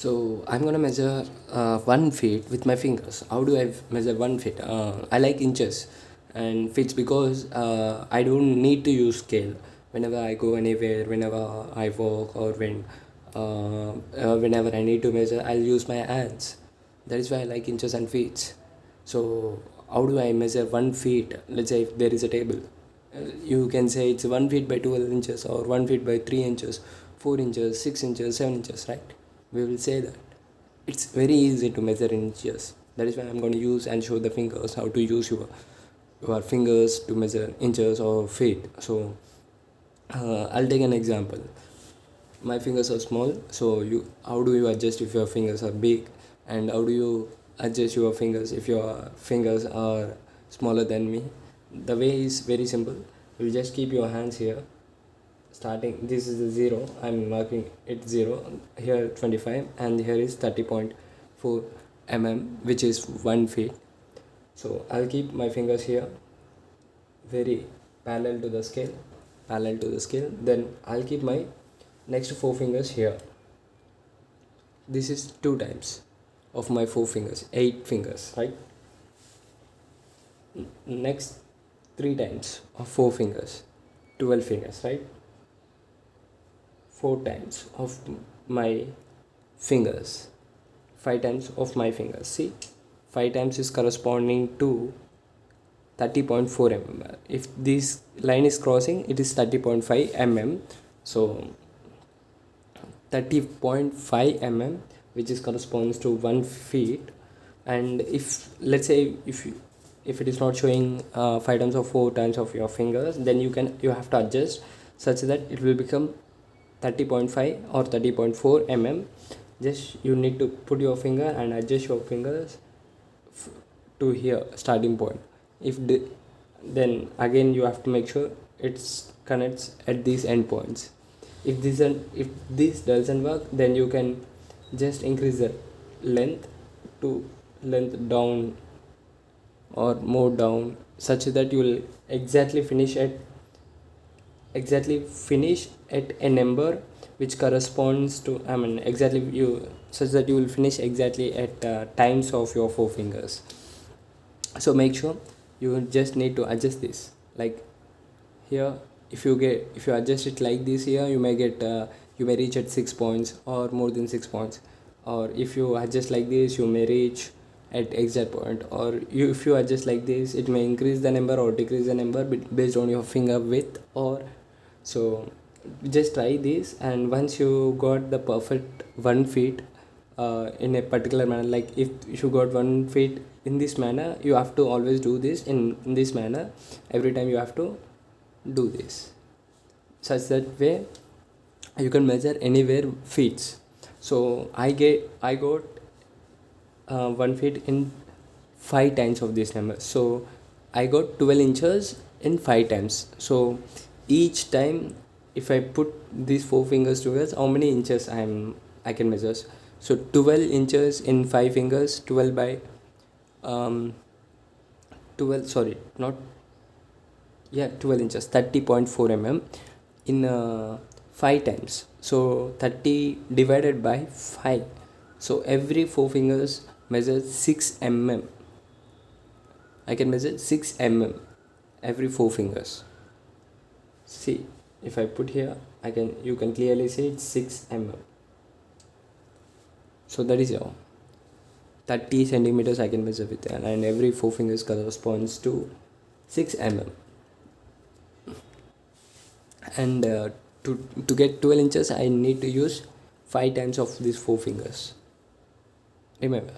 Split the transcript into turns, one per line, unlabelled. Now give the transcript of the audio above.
So I'm gonna measure 1 feet with my fingers. How do I measure 1 feet? I like inches and feet because I don't need to use scale whenever I go anywhere, whenever I walk, or whenever I need to measure. I'll use my hands. That is why I like inches and feet. So how do I measure 1 feet? Let's say if there is a table, you can say it's 1 feet by 12 inches or 1 feet by 3 inches, 4 inches, 6 inches, 7 inches, right? We will say that it's very easy to measure in inches. That is why I'm going to use and show the fingers how to use your fingers to measure inches or feet. So I'll take an example. My fingers are small, so you how do you adjust if your fingers are big, and how do you adjust your fingers if your fingers are smaller than me? The way is very simple. You just keep your hands here. Starting, this is the 0, I'm marking it 0, here 25, and here is 30.4 which is 1 feet. So I'll keep my fingers here very parallel to the scale. Then I'll keep my next 4 fingers here. This is 2 times of my 4 fingers, 8 fingers, right? Next 3 times of 4 fingers, 12 fingers, right? 4 times of my fingers, 5 times of my fingers. See, 5 times is corresponding to 30.4 If this line is crossing, it is 30.5 So 30.5 which is corresponds to 1 feet. And if, let's say, if it is not showing 5 times or 4 times of your fingers, then you have to adjust such that it will become 30.5 or 30.4 Just you need to put your finger and adjust your fingers to here, starting point. Then again you have to make sure it connects at these endpoints. If this doesn't work, then you can just increase the length to length down or more down, such that you will exactly finish at a number which corresponds to, exactly, you such that you will finish exactly at times of your 4 fingers. So make sure you just need to adjust this, like here. If you adjust it like this, here you may reach at 6 points or more than 6 points. Or if you adjust like this, you may reach at exact point. Or if you adjust like this, it may increase the number or decrease the number based on your finger width. Or so just try this, and once you got the perfect 1 feet in a particular manner, like if you got 1 feet in this manner, you have to always do this in this manner. Every time you have to do this, such that way you can measure anywhere feet. So I got 1 feet in 5 times of this number. So I got 12 inches in 5 times. So each time, if I put these 4 fingers together, how many inches I can measure? So 12 inches in 5 fingers, 12 by 12, sorry, not, yeah, 12 inches, 30.4 in 5 times. So 30 divided by 5. So every 4 fingers measures 6 I can measure 6 every 4 fingers. See, if I put here, you can clearly see it's 6 So that is how 30 centimeters I can measure with, and every 4 fingers corresponds to 6 And to get 12 inches, I need to use 5 times of these 4 fingers. Remember.